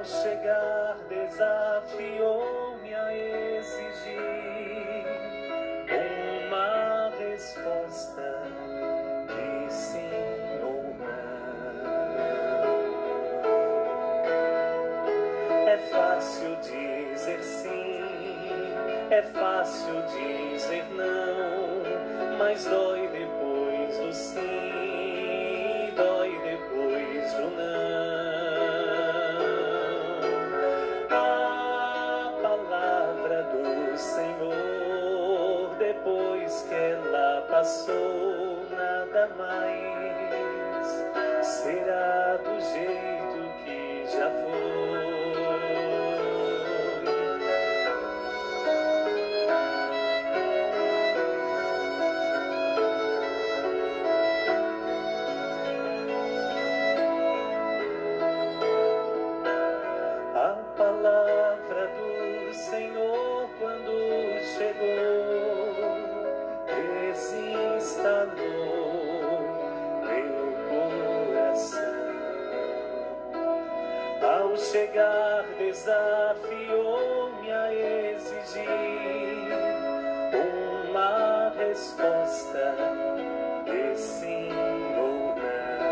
chegar desafiou-me a exigir uma resposta de sim ou não. É fácil dizer sim, é fácil dizer não, mas dói depois do sim, dói depois do não. Depois que ela passou, nada mais será do jeito que já foi. A palavra do Senhor quando chegou instalou meu coração. Ao chegar desafiou-me a exigir uma resposta de sim ou não.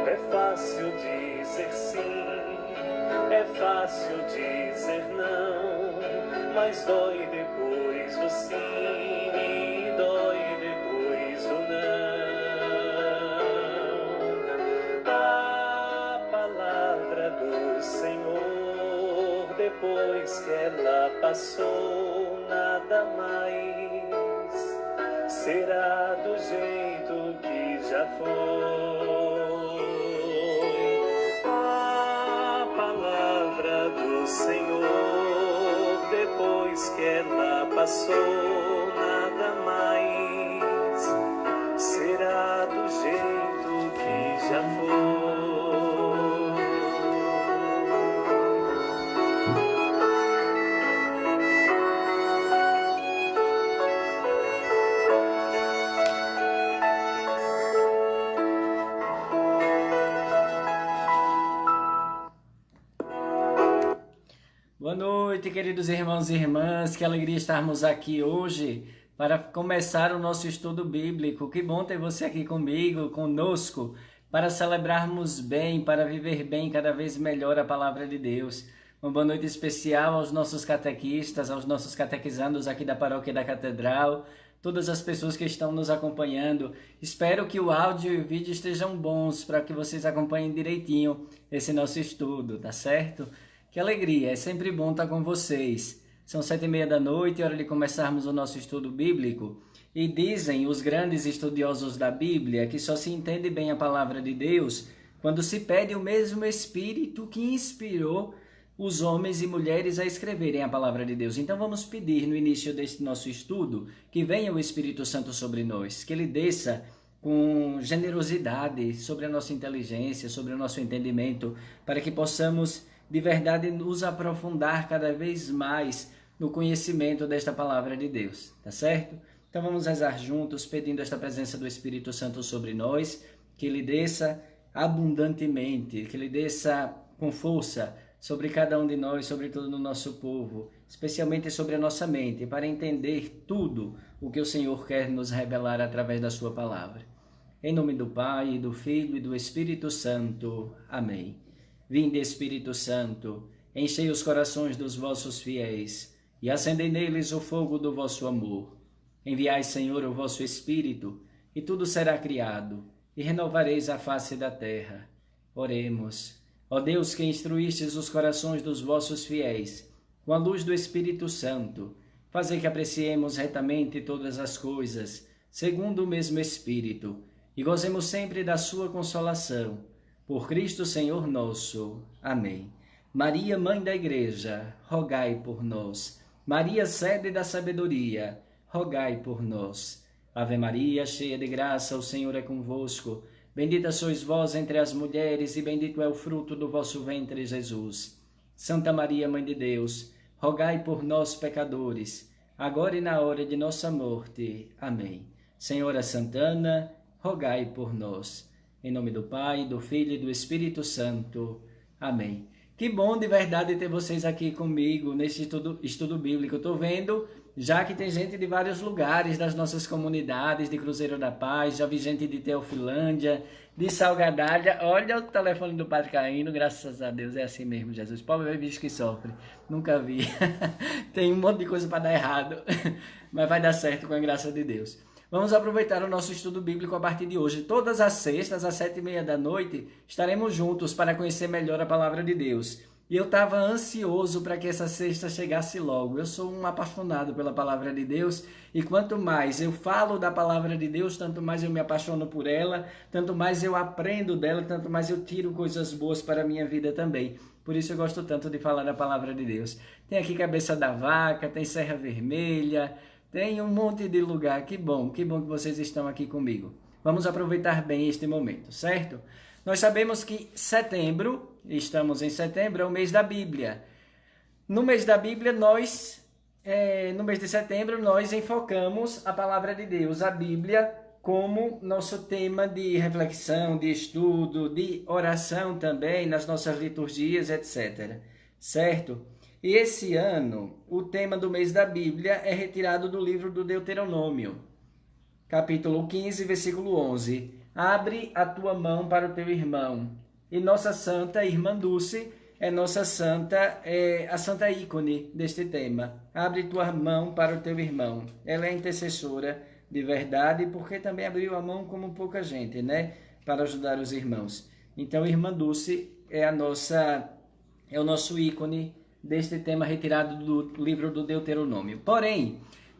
É fácil dizer sim, é fácil dizer não, mas dói depois do sim e dói depois do não. A palavra do Senhor, depois que ela passou, nada mais será do jeito que já foi. A palavra do Senhor, depois que ela passou, nada mais será do jeito que já foi. Boa noite, queridos irmãos e irmãs, que alegria estarmos aqui hoje para começar o nosso estudo bíblico. Que bom ter você aqui comigo, conosco, para celebrarmos bem, para viver bem cada vez melhor a palavra de Deus. Uma boa noite especial aos nossos catequistas, aos nossos catequizandos aqui da Paróquia da Catedral, todas as pessoas que estão nos acompanhando. Espero que o áudio e o vídeo estejam bons para que vocês acompanhem direitinho esse nosso estudo, tá certo? Que alegria, é sempre bom estar com vocês. São 7h30 da noite, hora de começarmos o nosso estudo bíblico. E dizem os grandes estudiosos da Bíblia que só se entende bem a palavra de Deus quando se pede o mesmo Espírito que inspirou os homens e mulheres a escreverem a palavra de Deus. Então vamos pedir no início deste nosso estudo que venha o Espírito Santo sobre nós, que Ele desça com generosidade sobre a nossa inteligência, sobre o nosso entendimento, para que possamos de verdade nos aprofundar cada vez mais no conhecimento desta palavra de Deus, tá certo? Então vamos rezar juntos, pedindo esta presença do Espírito Santo sobre nós, que Ele desça abundantemente, que Ele desça com força sobre cada um de nós, sobretudo no nosso povo, especialmente sobre a nossa mente, para entender tudo o que o Senhor quer nos revelar através da sua palavra. Em nome do Pai, do Filho e do Espírito Santo. Amém. Vinde, Espírito Santo, enchei os corações dos vossos fiéis e acendei neles o fogo do vosso amor. Enviai, Senhor, o vosso Espírito, e tudo será criado, e renovareis a face da terra. Oremos. Ó Deus, que instruístes os corações dos vossos fiéis, com a luz do Espírito Santo, fazei que apreciemos retamente todas as coisas, segundo o mesmo Espírito, e gozemos sempre da sua consolação. Por Cristo Senhor nosso. Amém. Maria, Mãe da Igreja, rogai por nós. Maria, sede da sabedoria, rogai por nós. Ave Maria, cheia de graça, o Senhor é convosco. Bendita sois vós entre as mulheres, e bendito é o fruto do vosso ventre, Jesus. Santa Maria, Mãe de Deus, rogai por nós, pecadores, agora e na hora de nossa morte. Amém. Senhora Santana, rogai por nós. Em nome do Pai, do Filho e do Espírito Santo. Amém. Que bom de verdade ter vocês aqui comigo nesse estudo bíblico. Eu estou vendo já que tem gente de vários lugares das nossas comunidades, de Cruzeiro da Paz, já vi gente de Teofilândia, de Salgadalha. Olha o telefone do Padre caindo, graças a Deus, é assim mesmo, Jesus. Pobre bicho que sofre, nunca vi. Tem um monte de coisa para dar errado, mas vai dar certo com a graça de Deus. Vamos aproveitar o nosso estudo bíblico a partir de hoje. Todas as sextas, às 7h30 da noite, estaremos juntos para conhecer melhor a palavra de Deus. E eu estava ansioso para que essa sexta chegasse logo. Eu sou um apaixonado pela palavra de Deus e quanto mais eu falo da palavra de Deus, tanto mais eu me apaixono por ela, tanto mais eu aprendo dela, tanto mais eu tiro coisas boas para a minha vida também. Por isso eu gosto tanto de falar da palavra de Deus. Tem aqui Cabeça da Vaca, tem Serra Vermelha, tem um monte de lugar. Que bom que vocês estão aqui comigo. Vamos aproveitar bem este momento, certo? Nós sabemos que setembro, estamos em setembro, é o mês da Bíblia. No mês da Bíblia, no mês de setembro, nós enfocamos a palavra de Deus, a Bíblia, como nosso tema de reflexão, de estudo, de oração também, nas nossas liturgias, etc. Certo? E esse ano, o tema do mês da Bíblia é retirado do livro do Deuteronômio, capítulo 15, versículo 11. Abre a tua mão para o teu irmão. E nossa santa irmã Dulce é a santa ícone deste tema. Abre tua mão para o teu irmão. Ela é intercessora de verdade, porque também abriu a mão como pouca gente, né? Para ajudar os irmãos. Então, irmã Dulce é o nosso ícone deste tema retirado do livro do Deuteronômio. Porém,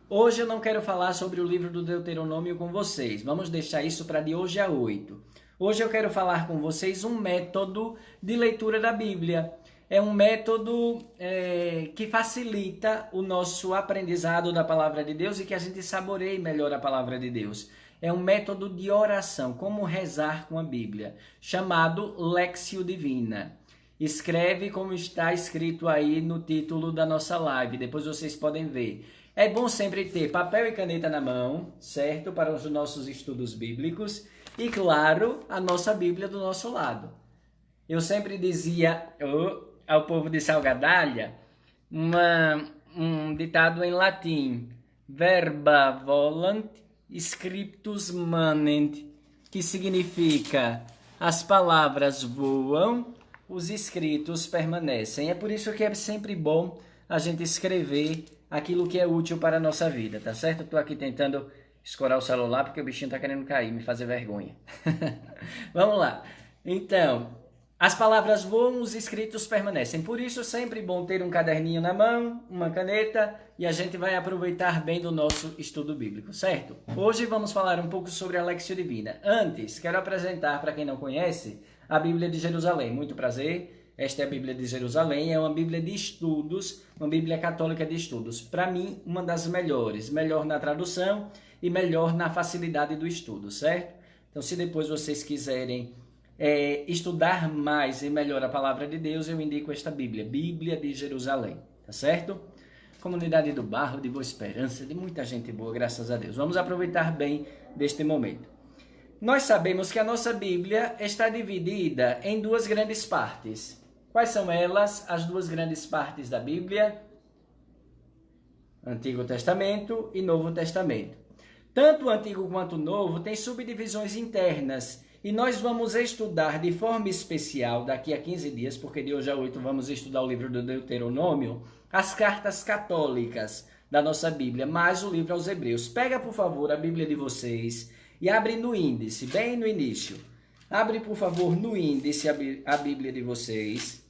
hoje eu não quero falar sobre o livro do Deuteronômio com vocês. Vamos deixar isso para de hoje a 8. Hoje eu quero falar com vocês um método de leitura da Bíblia. É um método que facilita o nosso aprendizado da palavra de Deus e que a gente saboreie melhor a palavra de Deus. É um método de oração, como rezar com a Bíblia, chamado Lectio Divina. Escreve como está escrito aí no título da nossa live, depois vocês podem ver. É bom sempre ter papel e caneta na mão, certo? Para os nossos estudos bíblicos. E, claro, a nossa Bíblia do nosso lado. Eu sempre dizia ao povo de Salgadalha um ditado em latim. Verba volant, scriptus manent. Que significa, as palavras voam, os escritos permanecem. É por isso que é sempre bom a gente escrever aquilo que é útil para a nossa vida, tá certo? Eu tô aqui tentando escorar o celular porque o bichinho tá querendo cair, me fazer vergonha. Vamos lá. Então, as palavras voam, os escritos permanecem. Por isso, sempre bom ter um caderninho na mão, uma caneta, e a gente vai aproveitar bem do nosso estudo bíblico, certo? Hoje vamos falar um pouco sobre a Lectio Divina. Antes, quero apresentar, para quem não conhece, a Bíblia de Jerusalém. Muito prazer. Esta é a Bíblia de Jerusalém, é uma Bíblia de estudos, uma Bíblia católica de estudos. Para mim, uma das melhores, melhor na tradução e melhor na facilidade do estudo, certo? Então, se depois vocês quiserem estudar mais e melhor a palavra de Deus, eu indico esta Bíblia, Bíblia de Jerusalém, tá certo? Comunidade do Barro, de Boa Esperança, de muita gente boa, graças a Deus. Vamos aproveitar bem deste momento. Nós sabemos que a nossa Bíblia está dividida em duas grandes partes. Quais são elas, as duas grandes partes da Bíblia? Antigo Testamento e Novo Testamento. Tanto o Antigo quanto o Novo têm subdivisões internas e nós vamos estudar de forma especial, daqui a 15 dias, porque de hoje a 8 vamos estudar o livro do Deuteronômio, as cartas católicas da nossa Bíblia, mais o livro aos Hebreus. Pega, por favor, a Bíblia de vocês e abre no índice, bem no início. Abre, por favor, no índice a Bíblia de vocês.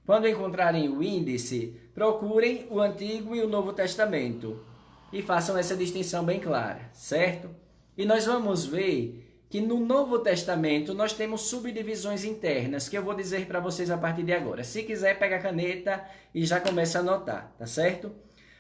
Quando encontrarem o índice, procurem o Antigo e o Novo Testamento. E façam essa distinção bem clara, certo? E nós vamos ver que no Novo Testamento nós temos subdivisões internas, que eu vou dizer para vocês a partir de agora. Se quiser, pega a caneta e já começa a anotar, tá certo?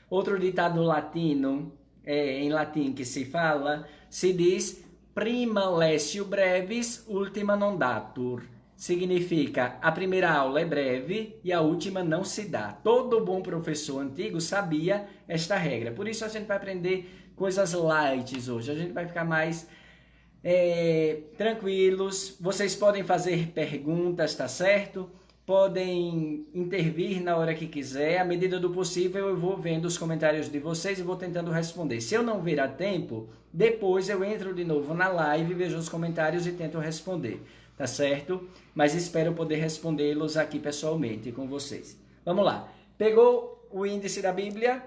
Outro ditado latino, em latim que se diz prima lessio brevis, ultima non datur. Significa, a primeira aula é breve e a última não se dá. Todo bom professor antigo sabia esta regra. Por isso a gente vai aprender coisas light hoje. A gente vai ficar mais tranquilos, vocês podem fazer perguntas, tá certo? Podem intervir na hora que quiser, à medida do possível eu vou vendo os comentários de vocês e vou tentando responder. Se eu não ver a tempo, depois eu entro de novo na live, vejo os comentários e tento responder, tá certo? Mas espero poder respondê-los aqui pessoalmente com vocês. Vamos lá, pegou o índice da Bíblia?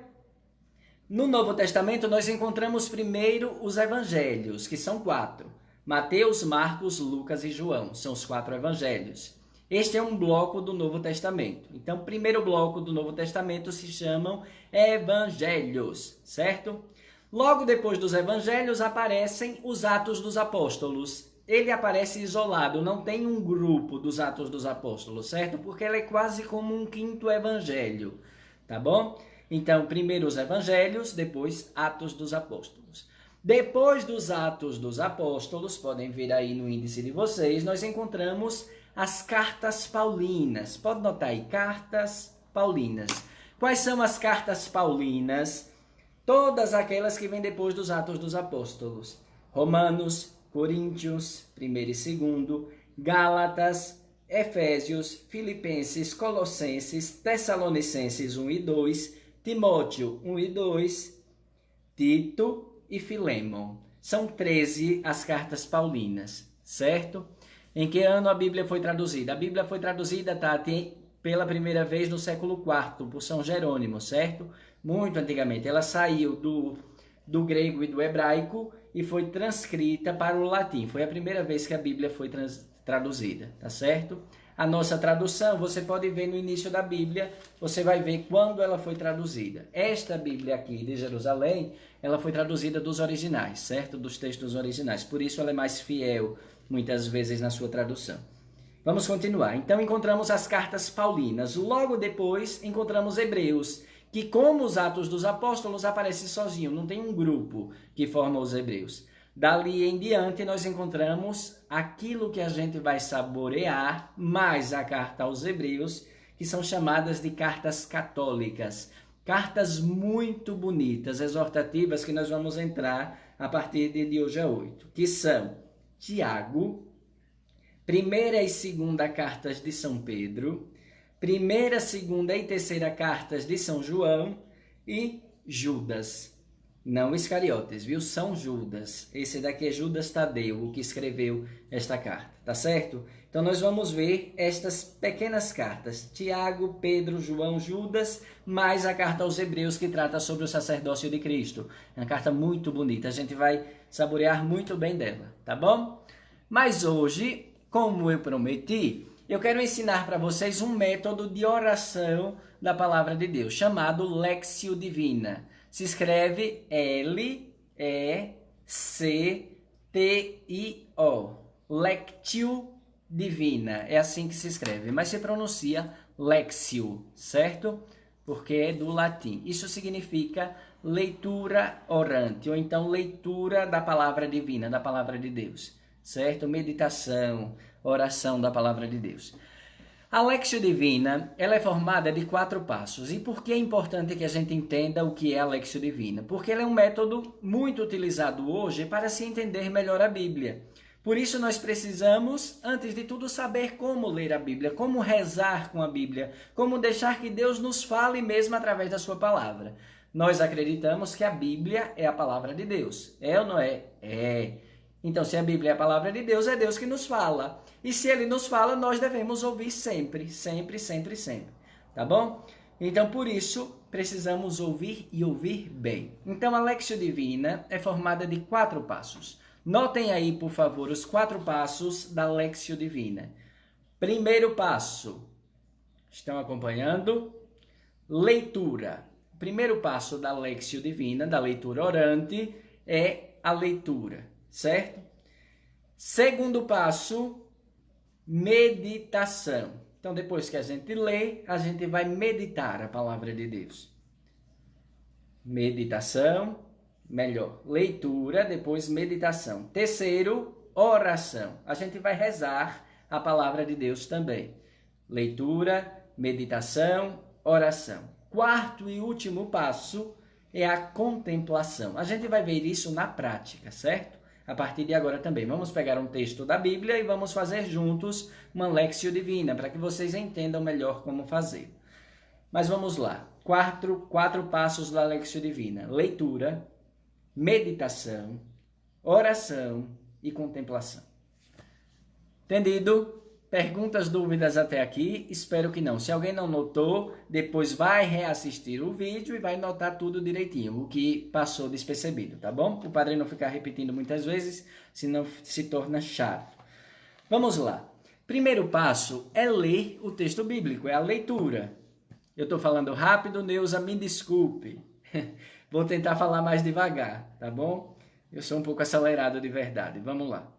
No Novo Testamento nós encontramos primeiro os evangelhos, que são 4. Mateus, Marcos, Lucas e João, são os 4 evangelhos. Este é um bloco do Novo Testamento. Então, o primeiro bloco do Novo Testamento se chamam evangelhos, certo? Logo depois dos evangelhos aparecem os Atos dos Apóstolos. Ele aparece isolado, não tem um grupo dos Atos dos Apóstolos, certo? Porque ele é quase como um quinto evangelho, tá bom? Então, primeiro os evangelhos, depois Atos dos Apóstolos. Depois dos Atos dos Apóstolos, podem ver aí no índice de vocês, nós encontramos as cartas paulinas. Pode notar aí, cartas paulinas. Quais são as cartas paulinas? Todas aquelas que vêm depois dos Atos dos Apóstolos. Romanos, Coríntios, 1º e 2º, Gálatas, Efésios, Filipenses, Colossenses, Tessalonicenses 1 e 2, Timóteo 1 e 2, Tito e Filemon. São 13 as cartas paulinas, certo? Em que ano a Bíblia foi traduzida? A Bíblia foi traduzida, Tati, pela primeira vez no século IV, por São Jerônimo, certo? Muito antigamente. Ela saiu do grego e do hebraico e foi transcrita para o latim. Foi a primeira vez que a Bíblia foi traduzida, tá certo? A nossa tradução, você pode ver no início da Bíblia, você vai ver quando ela foi traduzida. Esta Bíblia aqui de Jerusalém, ela foi traduzida dos originais, certo? Dos textos originais. Por isso ela é mais fiel, muitas vezes, na sua tradução. Vamos continuar. Então, encontramos as cartas paulinas. Logo depois, encontramos Hebreus, que, como os Atos dos Apóstolos, aparece sozinho. Não tem um grupo que forma os Hebreus. Dali em diante, nós encontramos aquilo que a gente vai saborear, mais a carta aos Hebreus, que são chamadas de cartas católicas. Cartas muito bonitas, exortativas, que nós vamos entrar a partir de hoje a 8, que são Tiago, 1ª e 2ª cartas de São Pedro, 1ª, 2ª e 3ª cartas de São João e Judas. Não Iscariotes, viu? São Judas. Esse daqui é Judas Tadeu, o que escreveu esta carta, tá certo? Então nós vamos ver estas pequenas cartas. Tiago, Pedro, João, Judas, mais a carta aos Hebreus que trata sobre o sacerdócio de Cristo. É uma carta muito bonita, a gente vai saborear muito bem dela, tá bom? Mas hoje, como eu prometi, eu quero ensinar para vocês um método de oração da Palavra de Deus, chamado Lectio Divina. Se escreve L-E-C-T-I-O. Lectio Divina. É assim que se escreve, mas se pronuncia Lexio, certo? Porque é do latim. Isso significa leitura orante, ou então leitura da Palavra Divina, da Palavra de Deus, certo? Meditação, oração da Palavra de Deus. A Lectio Divina, ela é formada de 4 passos. E por que é importante que a gente entenda o que é a Lectio Divina? Porque ela é um método muito utilizado hoje para se entender melhor a Bíblia. Por isso nós precisamos, antes de tudo, saber como ler a Bíblia, como rezar com a Bíblia, como deixar que Deus nos fale mesmo através da sua palavra. Nós acreditamos que a Bíblia é a palavra de Deus. É ou não é? É. Então, se a Bíblia é a palavra de Deus, é Deus que nos fala. E se Ele nos fala, nós devemos ouvir sempre, sempre, sempre, sempre. Tá bom? Então, por isso, precisamos ouvir e ouvir bem. Então, a Lectio Divina é formada de 4 passos. Notem aí, por favor, os 4 passos da Lectio Divina. Primeiro passo. Estão acompanhando? Leitura. O primeiro passo da Lectio Divina, da leitura orante, é a leitura. Certo? Segundo passo, meditação. Então, depois que a gente lê, a gente vai meditar a palavra de Deus. Meditação, melhor, leitura, depois meditação. Terceiro, oração. A gente vai rezar a palavra de Deus também. Leitura, meditação, oração. Quarto e último passo é a contemplação. A gente vai ver isso na prática, certo? a partir de agora também. Vamos pegar um texto da Bíblia e vamos fazer juntos uma Léxio Divina, para que vocês entendam melhor como fazer. Mas vamos lá. Quatro passos da Léxio Divina: leitura, meditação, oração e contemplação. Entendido? Perguntas, dúvidas até aqui? Espero que não. Se alguém não notou, depois vai reassistir o vídeo e vai notar tudo direitinho, o que passou despercebido, tá bom? O padre não ficar repetindo muitas vezes, senão se torna chato. Vamos lá. Primeiro passo é ler o texto bíblico, é a leitura. Eu estou falando rápido, Neuza, me desculpe. Vou tentar falar mais devagar, tá bom? Eu sou um pouco acelerado de verdade. Vamos lá.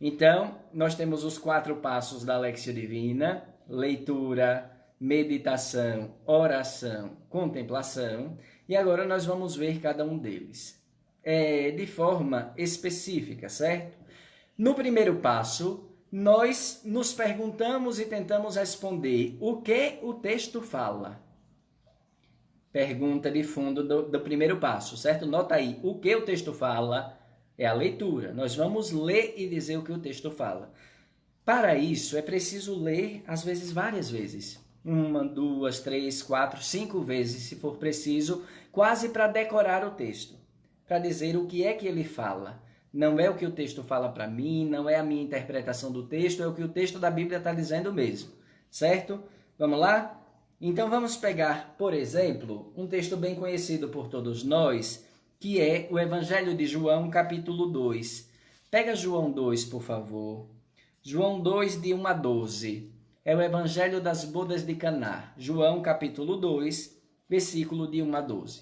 Então, nós temos os 4 passos da Léxio Divina: leitura, meditação, oração, contemplação. E agora nós vamos ver cada um deles de forma específica, certo? No primeiro passo, nós nos perguntamos e tentamos responder o que o texto fala. Pergunta de fundo do primeiro passo, certo? Nota aí, o que o texto fala é a leitura. Nós vamos ler e dizer o que o texto fala. Para isso, é preciso ler, às vezes, várias vezes. 1, 2, 3, 4, 5 vezes, se for preciso, quase para decorar o texto. Para dizer o que é que ele fala. Não é o que o texto fala para mim, não é a minha interpretação do texto, é o que o texto da Bíblia está dizendo mesmo. Certo? Vamos lá? Então vamos pegar, por exemplo, um texto bem conhecido por todos nós, que é o Evangelho de João, capítulo 2. Pega João 2, por favor. João 2, de 1 a 12. É o Evangelho das bodas de Caná. João, capítulo 2, versículo de 1 a 12.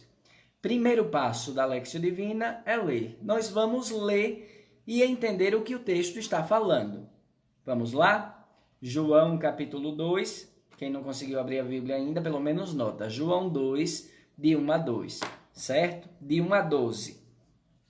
Primeiro passo da Léxio Divina é ler. Nós vamos ler e entender o que o texto está falando. Vamos lá? João, capítulo 2. Quem não conseguiu abrir a Bíblia ainda, pelo menos nota. João 2, de 1 a 2. Certo? De 1 a 12.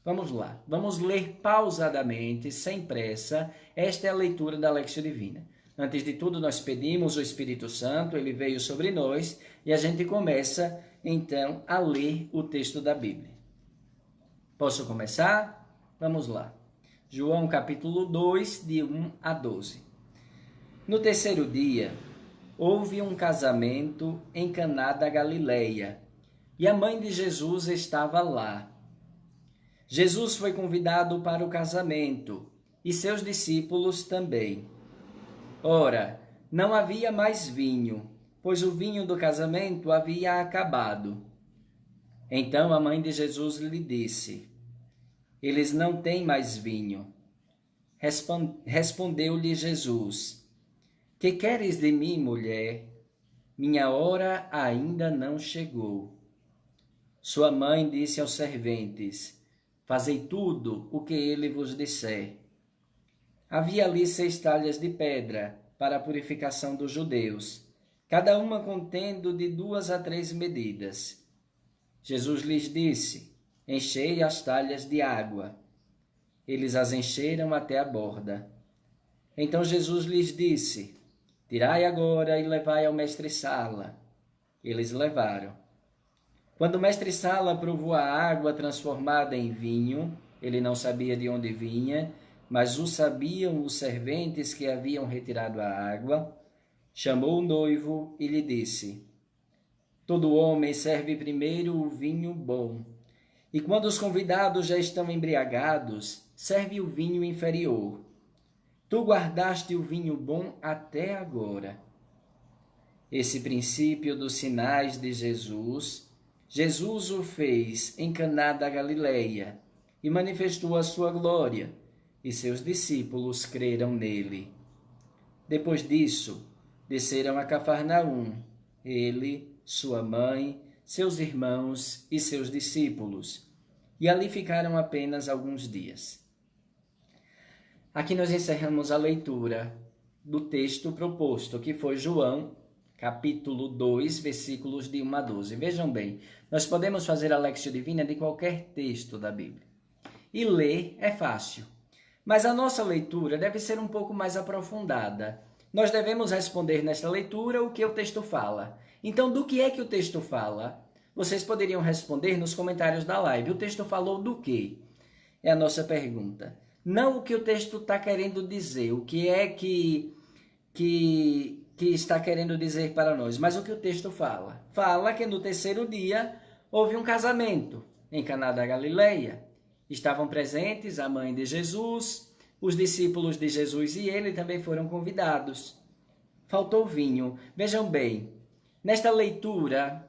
Vamos lá. Vamos ler pausadamente, sem pressa. Esta é a leitura da Léxio Divina. Antes de tudo, nós pedimos o Espírito Santo, ele veio sobre nós, e a gente começa, então, a ler o texto da Bíblia. Posso começar? Vamos lá. João, capítulo 2, de 1 a 12. No terceiro dia, houve um casamento em Caná da Galileia, e a mãe de Jesus estava lá. Jesus foi convidado para o casamento, e seus discípulos também. Ora, não havia mais vinho, pois o vinho do casamento havia acabado. Então a mãe de Jesus lhe disse: eles não têm mais vinho. Respondeu-lhe Jesus: que queres de mim, mulher? Minha hora ainda não chegou. Sua mãe disse aos serventes: fazei tudo o que ele vos disser. Havia ali 6 talhas de pedra para a purificação dos judeus, cada uma contendo de 2 a 3 medidas. Jesus lhes disse: enchei as talhas de água. Eles as encheram até a borda. Então Jesus lhes disse: tirai agora e levai ao mestre-sala. Eles levaram. Quando o mestre-sala provou a água transformada em vinho, ele não sabia de onde vinha, mas o sabiam os serventes que haviam retirado a água, chamou o noivo e lhe disse: todo homem serve primeiro o vinho bom, e quando os convidados já estão embriagados, serve o vinho inferior. Tu guardaste o vinho bom até agora. Esse princípio dos sinais de Jesus o fez em Caná da Galileia e manifestou a sua glória, e seus discípulos creram nele. Depois disso, desceram a Cafarnaum, ele, sua mãe, seus irmãos e seus discípulos, e ali ficaram apenas alguns dias. Aqui nós encerramos a leitura do texto proposto, que foi João, capítulo 2, versículos de 1 a 12. Vejam bem, nós podemos fazer a Léxio Divina de qualquer texto da Bíblia. E ler é fácil, mas a nossa leitura deve ser um pouco mais aprofundada. Nós devemos responder nesta leitura o que o texto fala. Então, do que é que o texto fala? Vocês poderiam responder nos comentários da live. O texto falou do quê? É a nossa pergunta. Não o que o texto está querendo dizer, o que é que está querendo dizer para nós, mas o que o texto fala. Fala que no terceiro dia houve um casamento em Caná da Galileia. Estavam presentes a mãe de Jesus, os discípulos de Jesus e ele também foram convidados. Faltou vinho. Vejam bem, nesta leitura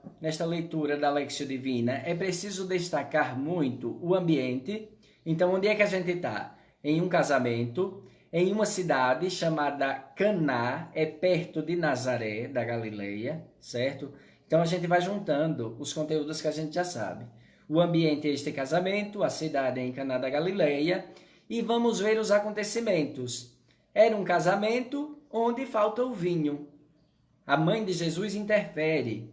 da Lectio Divina, é preciso destacar muito o ambiente. Então, onde é que a gente está? Em um casamento, em uma cidade chamada Caná, é perto de Nazaré, da Galileia, certo? Então, a gente vai juntando os conteúdos que a gente já sabe. O ambiente é este casamento, a cidade é em Caná da Galileia, e vamos ver os acontecimentos. Era um casamento onde falta o vinho. A mãe de Jesus interfere.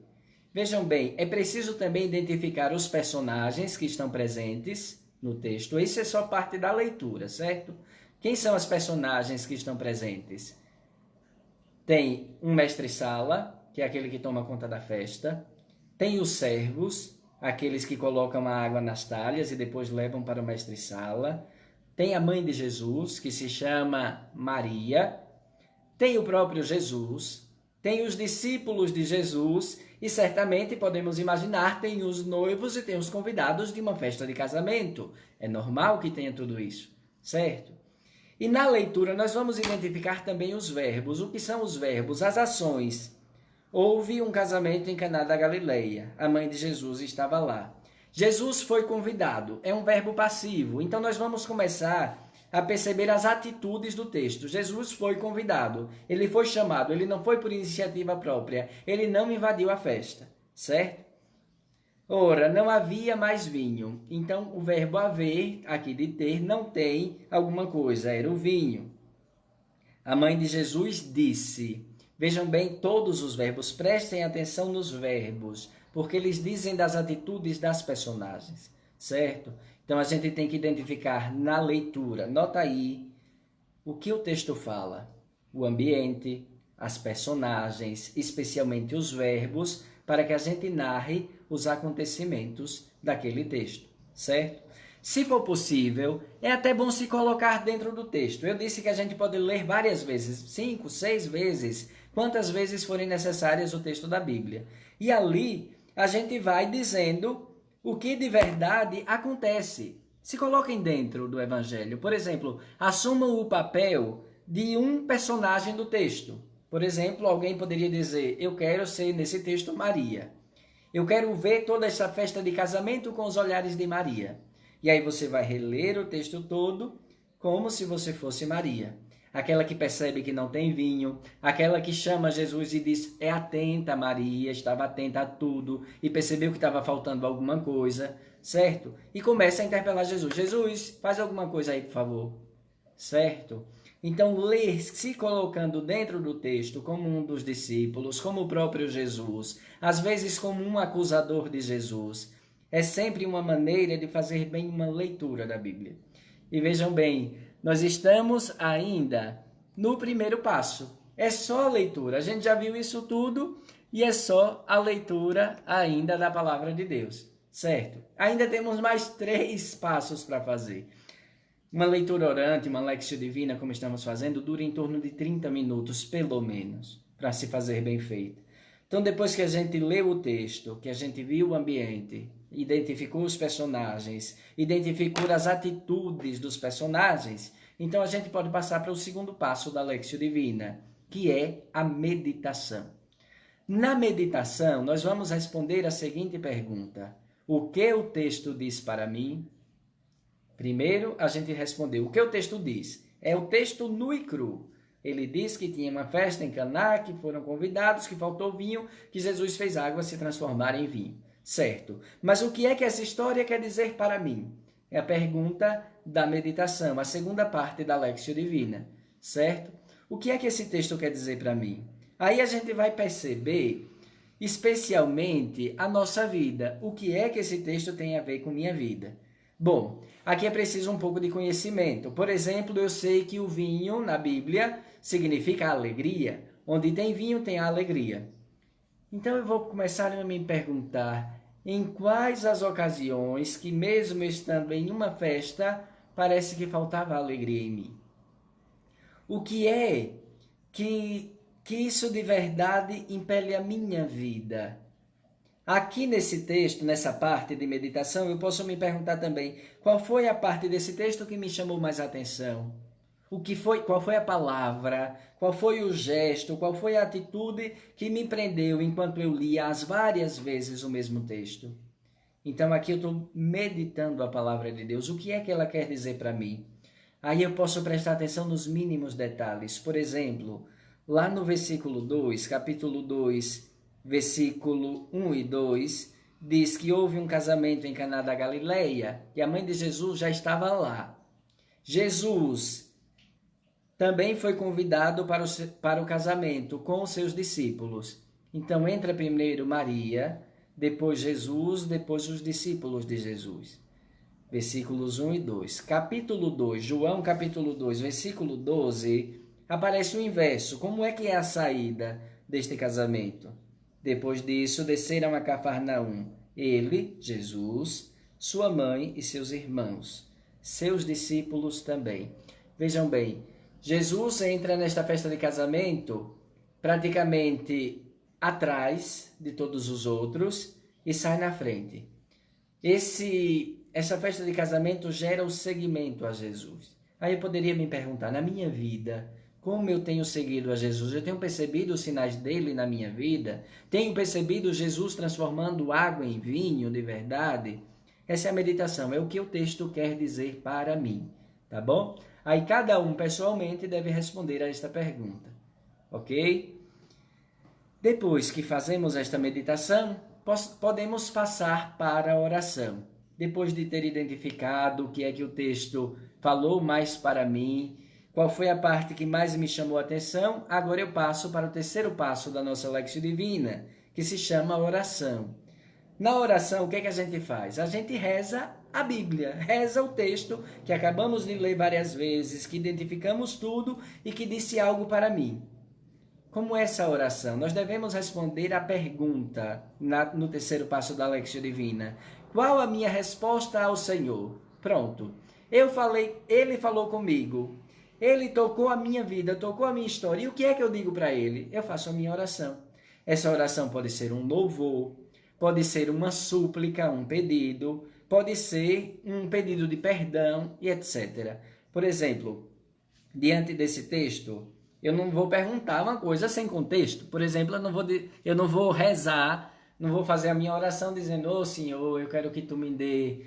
Vejam bem, é preciso também identificar os personagens que estão presentes no texto. Isso é só parte da leitura, certo? Quem são as personagens que estão presentes? Tem um mestre-sala, que é aquele que toma conta da festa. Tem os servos, aqueles que colocam a água nas talhas e depois levam para o mestre-sala. Tem a mãe de Jesus, que se chama Maria. Tem o próprio Jesus. Tem os discípulos de Jesus e certamente podemos imaginar tem os noivos e tem os convidados de uma festa de casamento. É normal que tenha tudo isso, certo? E na leitura nós vamos identificar também os verbos. O que são os verbos? As ações. Houve um casamento em Caná da Galileia. A mãe de Jesus estava lá. Jesus foi convidado. É um verbo passivo. Então nós vamos começar a perceber as atitudes do texto. Jesus foi convidado, ele foi chamado, ele não foi por iniciativa própria, ele não invadiu a festa, certo? Ora, não havia mais vinho, então o verbo haver, aqui de ter, não tem alguma coisa, era o vinho. A mãe de Jesus disse, vejam bem todos os verbos, prestem atenção nos verbos, porque eles dizem das atitudes das personagens, certo? Então, a gente tem que identificar na leitura, nota aí, o que o texto fala. O ambiente, as personagens, especialmente os verbos, para que a gente narre os acontecimentos daquele texto, certo? Se for possível, é até bom se colocar dentro do texto. Eu disse que a gente pode ler várias vezes, 5, 6 vezes, quantas vezes forem necessárias o texto da Bíblia. E ali, a gente vai dizendo o que de verdade acontece. Se coloquem dentro do Evangelho. Por exemplo, assumam o papel de um personagem do texto. Por exemplo, alguém poderia dizer, eu quero ser, nesse texto, Maria. Eu quero ver toda essa festa de casamento com os olhares de Maria. E aí você vai reler o texto todo como se você fosse Maria. Aquela que percebe que não tem vinho, aquela que chama Jesus e diz, é atenta Maria, estava atenta a tudo e percebeu que estava faltando alguma coisa, certo? E começa a interpelar Jesus, Jesus, faz alguma coisa aí, por favor, certo? Então, ler se colocando dentro do texto como um dos discípulos, como o próprio Jesus, às vezes como um acusador de Jesus, é sempre uma maneira de fazer bem uma leitura da Bíblia. E vejam bem, nós estamos ainda no primeiro passo. É só a leitura. A gente já viu isso tudo e é só a leitura ainda da palavra de Deus, certo? Ainda temos mais 3 passos para fazer. Uma leitura orante, uma Lectio Divina, como estamos fazendo, dura em torno de 30 minutos, pelo menos, para se fazer bem feita. Então, depois que a gente leu o texto, que a gente viu o ambiente, identificou os personagens, identificou as atitudes dos personagens, então a gente pode passar para o segundo passo da Lectio Divina, que é a meditação. Na meditação, nós vamos responder a seguinte pergunta: o que o texto diz para mim? Primeiro, a gente respondeu o que o texto diz. É o texto nu e cru. Ele diz que tinha uma festa em Caná, que foram convidados, que faltou vinho, que Jesus fez água se transformar em vinho. Certo. Mas o que é que essa história quer dizer para mim? É a pergunta da meditação, a segunda parte da Lectio Divina. Certo? O que é que esse texto quer dizer para mim? Aí a gente vai perceber, especialmente, a nossa vida. O que é que esse texto tem a ver com minha vida? Bom, aqui é preciso um pouco de conhecimento. Por exemplo, eu sei que o vinho na Bíblia significa alegria. Onde tem vinho, tem a alegria. Então eu vou começar a me perguntar em quais as ocasiões que, mesmo estando em uma festa, parece que faltava alegria em mim. O que é que isso de verdade impele a minha vida? Aqui nesse texto, nessa parte de meditação, eu posso me perguntar também, qual foi a parte desse texto que me chamou mais atenção? Qual foi a palavra, qual foi o gesto, qual foi a atitude que me prendeu enquanto eu lia as várias vezes o mesmo texto? Então aqui eu estou meditando a palavra de Deus, o que é que ela quer dizer para mim? Aí eu posso prestar atenção nos mínimos detalhes. Por exemplo, lá no versículo 2, capítulo 2, versículo 1 e 2, diz que houve um casamento em Caná da Galileia e a mãe de Jesus já estava lá. Jesus também foi convidado para o casamento com os seus discípulos. Então entra primeiro Maria, depois Jesus, depois os discípulos de Jesus. Versículos 1 e 2. Capítulo 2, João capítulo 2, versículo 12, aparece o inverso. Como é que é a saída deste casamento? Depois disso, desceram a Cafarnaum. Ele, Jesus, sua mãe e seus irmãos. Seus discípulos também. Vejam bem, Jesus entra nesta festa de casamento praticamente atrás de todos os outros e sai na frente. Essa festa de casamento gera o seguimento a Jesus. Aí eu poderia me perguntar, na minha vida, como eu tenho seguido a Jesus? Eu tenho percebido os sinais dele na minha vida? Tenho percebido Jesus transformando água em vinho de verdade? Essa é a meditação, é o que o texto quer dizer para mim, tá bom? Aí cada um pessoalmente deve responder a esta pergunta, ok? Depois que fazemos esta meditação, podemos passar para a oração. Depois de ter identificado o que é que o texto falou mais para mim, qual foi a parte que mais me chamou a atenção, agora eu passo para o terceiro passo da nossa Lexio Divina, que se chama oração. Na oração, o que é que a gente faz? A gente reza a Bíblia, reza o texto que acabamos de ler várias vezes, que identificamos tudo e que disse algo para mim. Como é essa oração? Nós devemos responder a pergunta no terceiro passo da Lexio Divina. Qual a minha resposta ao Senhor? Pronto. Eu falei, ele falou comigo. Ele tocou a minha vida, tocou a minha história. E o que é que eu digo para ele? Eu faço a minha oração. Essa oração pode ser um louvor, pode ser uma súplica, um pedido, pode ser um pedido de perdão e etc. Por exemplo, diante desse texto, eu não vou perguntar uma coisa sem contexto. Por exemplo, eu não vou rezar, não vou fazer a minha oração dizendo, ô Senhor, eu quero que tu me dê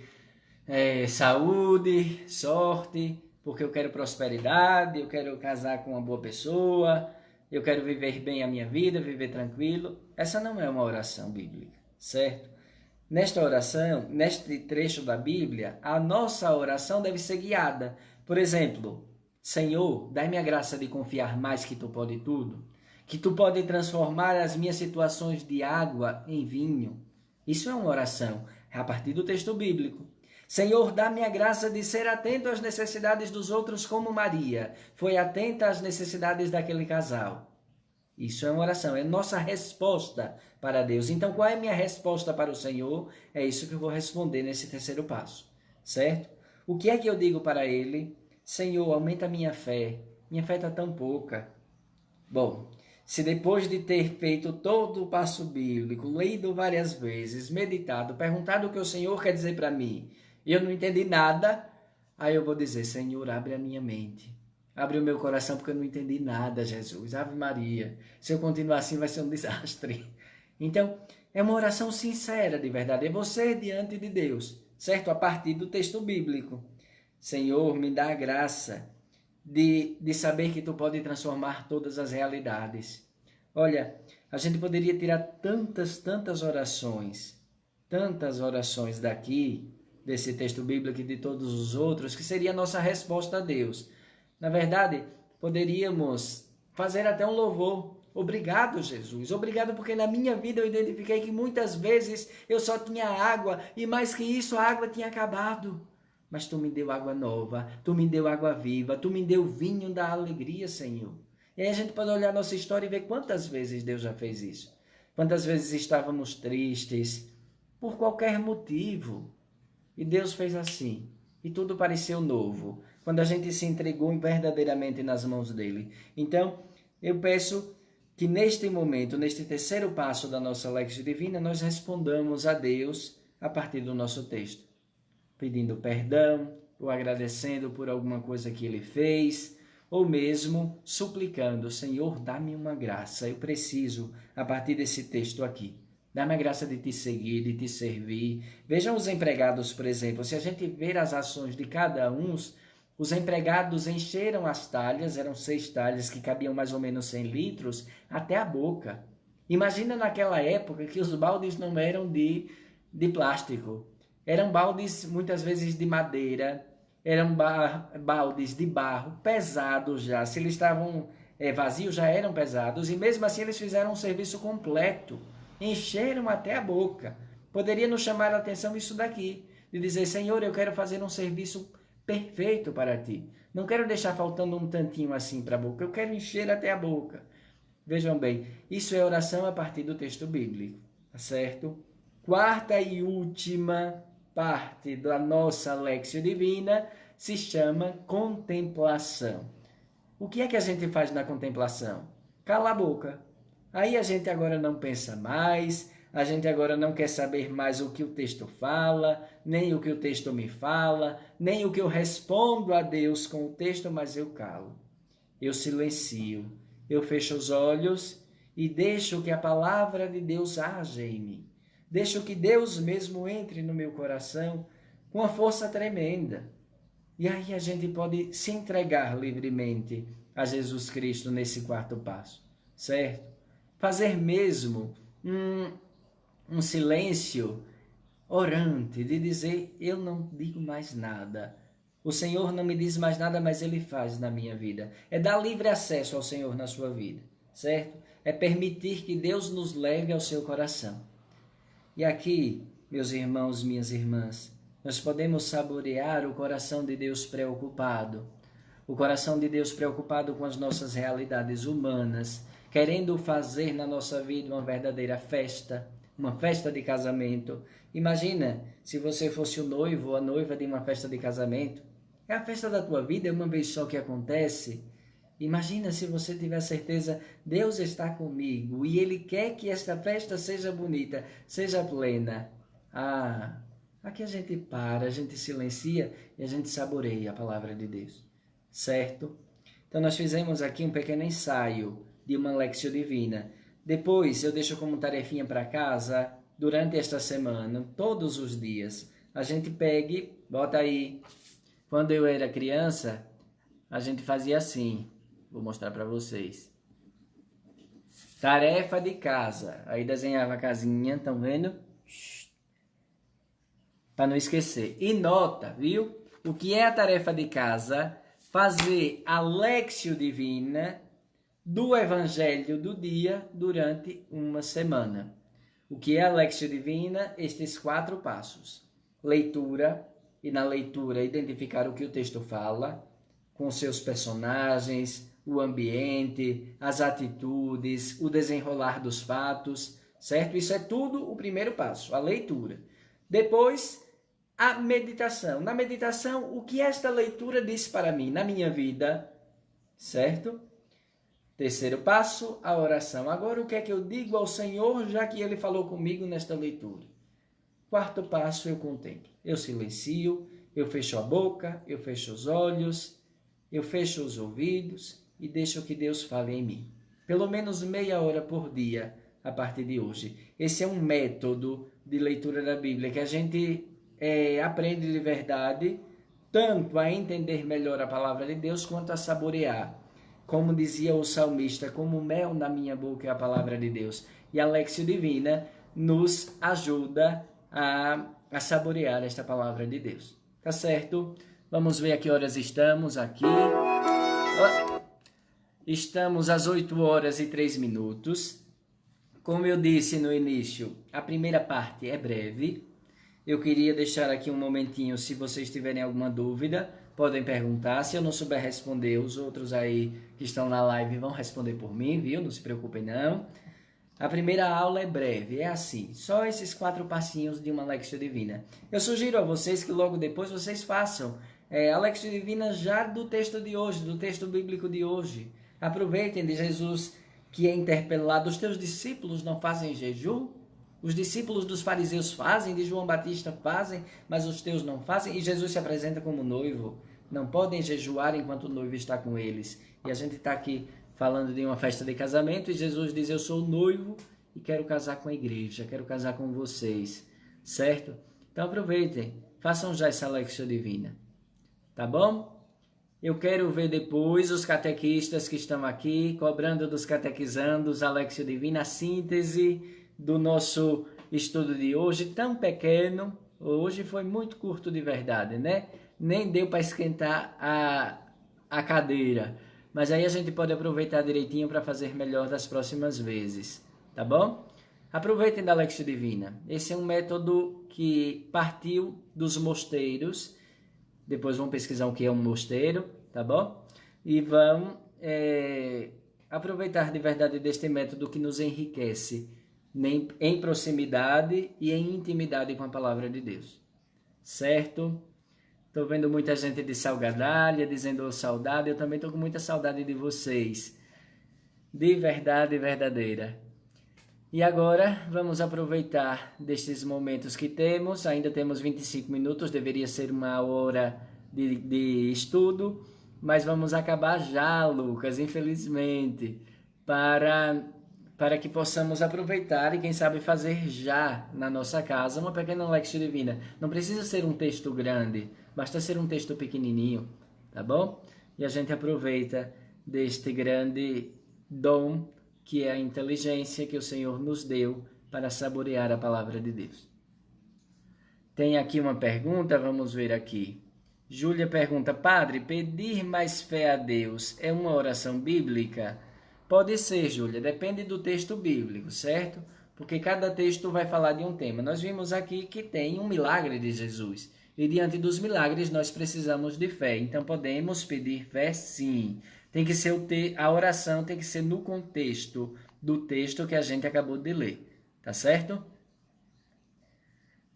saúde, sorte, porque eu quero prosperidade, eu quero casar com uma boa pessoa, eu quero viver bem a minha vida, viver tranquilo. Essa não é uma oração bíblica, certo? Nesta oração, neste trecho da Bíblia, a nossa oração deve ser guiada. Por exemplo, Senhor, dai-me a graça de confiar mais que tu pode tudo, que tu pode transformar as minhas situações de água em vinho. Isso é uma oração, é a partir do texto bíblico. Senhor, dá-me a graça de ser atento às necessidades dos outros como Maria foi atenta às necessidades daquele casal. Isso é uma oração, é nossa resposta para Deus. Então, qual é a minha resposta para o Senhor? É isso que eu vou responder nesse terceiro passo, certo? O que é que eu digo para Ele? Senhor, aumenta a minha fé está tão pouca. Bom, se depois de ter feito todo o passo bíblico, lido várias vezes, meditado, perguntado o que o Senhor quer dizer para mim, e eu não entendi nada, aí eu vou dizer, Senhor, abre a minha mente. Abre o meu coração porque eu não entendi nada, Jesus. Ave Maria. Se eu continuar assim vai ser um desastre. Então, é uma oração sincera, de verdade. É você diante de Deus, certo? A partir do texto bíblico. Senhor, me dá a graça de saber que tu pode transformar todas as realidades. Olha, a gente poderia tirar tantas orações daqui, desse texto bíblico e de todos os outros, que seria a nossa resposta a Deus. Na verdade, poderíamos fazer até um louvor. Obrigado, Jesus. Obrigado porque na minha vida eu identifiquei que muitas vezes eu só tinha água e mais que isso, a água tinha acabado. Mas tu me deu água nova, tu me deu água viva, tu me deu vinho da alegria, Senhor. E aí a gente pode olhar a nossa história e ver quantas vezes Deus já fez isso. Quantas vezes estávamos tristes por qualquer motivo. E Deus fez assim. e tudo pareceu novo, quando a gente se entregou verdadeiramente nas mãos dele. Então, eu peço que neste momento, neste terceiro passo da nossa Lexio Divina, nós respondamos a Deus a partir do nosso texto, pedindo perdão, ou agradecendo por alguma coisa que ele fez, ou mesmo suplicando: Senhor, dá-me uma graça, eu preciso, a partir desse texto aqui, dá-me a graça de te seguir, de te servir. Vejam os empregados, por exemplo, se a gente ver as ações de cada um, os empregados encheram as talhas, eram 6 talhas que cabiam mais ou menos 100 litros, até a boca. Imagina naquela época que os baldes não eram de plástico, eram baldes muitas vezes de madeira, eram baldes de barro, pesados já. Se eles estavam vazios, já eram pesados. E mesmo assim eles fizeram um serviço completo. Encheram até a boca. Poderia nos chamar a atenção isso daqui. De dizer: Senhor, eu quero fazer um serviço perfeito para ti. Não quero deixar faltando um tantinho assim para a boca. Eu quero encher até a boca. Vejam bem, isso é oração a partir do texto bíblico. Tá certo? Quarta e última parte da nossa Lexio Divina se chama contemplação. O que é que a gente faz na contemplação? Cala a boca. Aí a gente agora não pensa mais, a gente agora não quer saber mais o que o texto fala, nem o que o texto me fala, nem o que eu respondo a Deus com o texto, mas eu calo. Eu silencio, eu fecho os olhos e deixo que a palavra de Deus haja em mim. Deixo que Deus mesmo entre no meu coração com uma força tremenda. E aí a gente pode se entregar livremente a Jesus Cristo nesse quarto passo, certo? Fazer mesmo um silêncio orante, de dizer: eu não digo mais nada. O Senhor não me diz mais nada, mas Ele faz na minha vida. É dar livre acesso ao Senhor na sua vida, certo? É permitir que Deus nos leve ao seu coração. E aqui, meus irmãos, minhas irmãs, nós podemos saborear o coração de Deus preocupado. O coração de Deus preocupado com as nossas realidades humanas, querendo fazer na nossa vida uma verdadeira festa, uma festa de casamento. Imagina se você fosse o noivo ou a noiva de uma festa de casamento. É a festa da tua vida, é uma vez só que acontece. Imagina se você tiver certeza: Deus está comigo e Ele quer que esta festa seja bonita, seja plena. Aqui a gente para, a gente silencia e a gente saboreia a palavra de Deus, certo? Então nós fizemos aqui um pequeno ensaio de uma Lexio Divina. Depois eu deixo como tarefinha para casa, durante esta semana, todos os dias, a gente pegue, bota aí. Quando eu era criança, a gente fazia assim. Vou mostrar para vocês. Tarefa de casa. Aí desenhava a casinha, estão vendo? Para não esquecer. E nota, viu? O que é a tarefa de casa? Fazer a Lexio Divina do Evangelho do dia durante uma semana. O que é a Lexio Divina? Estes 4 passos. Leitura, e na leitura identificar o que o texto fala, com seus personagens, o ambiente, as atitudes, o desenrolar dos fatos, certo? Isso é tudo o primeiro passo, a leitura. Depois, a meditação. Na meditação, o que esta leitura diz para mim, na minha vida, certo? Terceiro passo, a oração. Agora, o que é que eu digo ao Senhor, já que Ele falou comigo nesta leitura? Quarto passo, eu contemplo. Eu silencio, eu fecho a boca, eu fecho os olhos, eu fecho os ouvidos e deixo que Deus fale em mim. Pelo menos meia hora por dia, a partir de hoje. Esse é um método de leitura da Bíblia que a gente aprende de verdade, tanto a entender melhor a palavra de Deus, quanto a saborear. Como dizia o salmista: como mel na minha boca é a palavra de Deus. E a Lexio Divina nos ajuda a saborear esta palavra de Deus. Tá certo? Vamos ver a que horas estamos aqui. Estamos às 8h03. Como eu disse no início, a primeira parte é breve. Eu queria deixar aqui um momentinho, se vocês tiverem alguma dúvida, podem perguntar. Se eu não souber responder, os outros aí que estão na live vão responder por mim, viu? Não se preocupem não. A primeira aula é breve, é assim, só esses 4 passinhos de uma Lexio Divina. Eu sugiro a vocês que logo depois vocês façam a Lexio Divina já do texto de hoje, do texto bíblico de hoje. Aproveitem de Jesus que é interpelado. Os teus discípulos não fazem jejum? Os discípulos dos fariseus fazem, de João Batista fazem, mas os teus não fazem. E Jesus se apresenta como noivo. Não podem jejuar enquanto o noivo está com eles. E a gente está aqui falando de uma festa de casamento e Jesus diz: eu sou noivo e quero casar com a igreja, quero casar com vocês, certo? Então aproveitem, façam já essa Lexio Divina, tá bom? Eu quero ver depois os catequistas que estão aqui, cobrando dos catequizandos a Lexio Divina, a síntese do nosso estudo de hoje, tão pequeno. Hoje foi muito curto de verdade, né? Nem deu para esquentar a cadeira. Mas aí a gente pode aproveitar direitinho para fazer melhor das próximas vezes, tá bom? Aproveitem da Lexio Divina. Esse é um método que partiu dos mosteiros. Depois vão pesquisar o que é um mosteiro, tá bom? E vão aproveitar de verdade deste método que nos enriquece em proximidade e em intimidade com a palavra de Deus, certo? Estou vendo muita gente de Salgadalha dizendo saudade. Eu também estou com muita saudade de vocês. De verdade verdadeira. E agora vamos aproveitar destes momentos que temos. Ainda temos 25 minutos. Deveria ser uma hora de estudo. Mas vamos acabar já, Lucas, infelizmente. Para que possamos aproveitar e quem sabe fazer já na nossa casa uma pequena Lexio Divina. Não precisa ser um texto grande. Basta ser um texto pequenininho, tá bom? E a gente aproveita deste grande dom que é a inteligência que o Senhor nos deu para saborear a palavra de Deus. Tem aqui uma pergunta, vamos ver aqui. Júlia pergunta: Padre, pedir mais fé a Deus é uma oração bíblica? Pode ser, Júlia, depende do texto bíblico, certo? Porque cada texto vai falar de um tema. Nós vimos aqui que tem um milagre de Jesus. E diante dos milagres nós precisamos de fé. Então podemos pedir fé sim. Tem que ser a oração tem que ser no contexto do texto que a gente acabou de ler. Tá certo?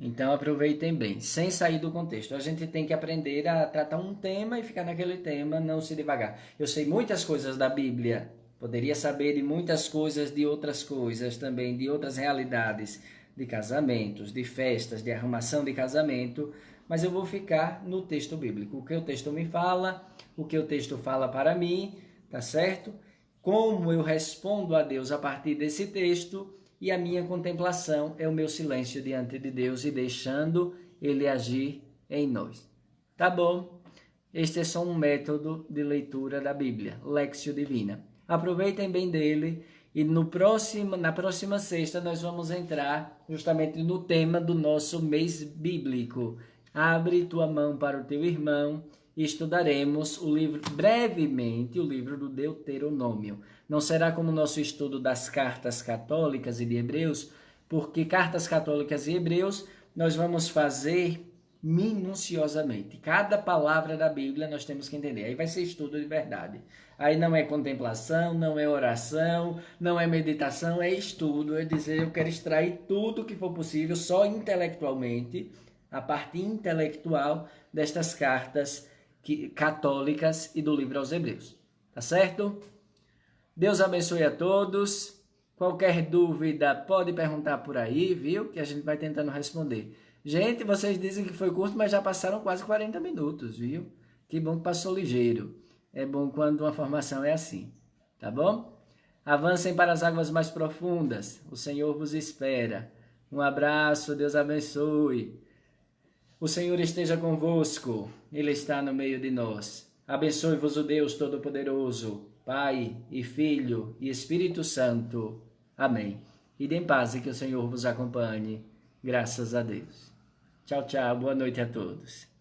Então aproveitem bem, sem sair do contexto. A gente tem que aprender a tratar um tema e ficar naquele tema, não se devagar. Eu sei muitas coisas da Bíblia. Poderia saber de muitas coisas, de outras coisas também, de outras realidades, de casamentos, de festas, de arrumação de casamento, mas eu vou ficar no texto bíblico. O que o texto me fala, o que o texto fala para mim, tá certo? Como eu respondo a Deus a partir desse texto e a minha contemplação é o meu silêncio diante de Deus e deixando Ele agir em nós. Tá bom? Este é só um método de leitura da Bíblia, Lexio Divina. Aproveitem bem dele e na próxima sexta nós vamos entrar justamente no tema do nosso mês bíblico. Abre tua mão para o teu irmão e estudaremos brevemente o livro do Deuteronômio. Não será como o nosso estudo das cartas católicas e de Hebreus, porque cartas católicas e Hebreus nós vamos fazer minuciosamente. Cada palavra da Bíblia nós temos que entender. Aí vai ser estudo de verdade. Aí não é contemplação, não é oração, não é meditação, é estudo. É dizer, eu quero extrair tudo que for possível, só intelectualmente, a parte intelectual destas cartas católicas e do livro aos Hebreus. Tá certo? Deus abençoe a todos. Qualquer dúvida pode perguntar por aí, viu? Que a gente vai tentando responder. Gente, vocês dizem que foi curto, mas já passaram quase 40 minutos, viu? Que bom que passou ligeiro. É bom quando uma formação é assim, tá bom? Avancem para as águas mais profundas. O Senhor vos espera. Um abraço, Deus abençoe. O Senhor esteja convosco. Ele está no meio de nós. Abençoe-vos o Deus Todo-Poderoso, Pai e Filho e Espírito Santo. Amém. Ide em paz e que o Senhor vos acompanhe. Graças a Deus. Tchau, tchau. Boa noite a todos.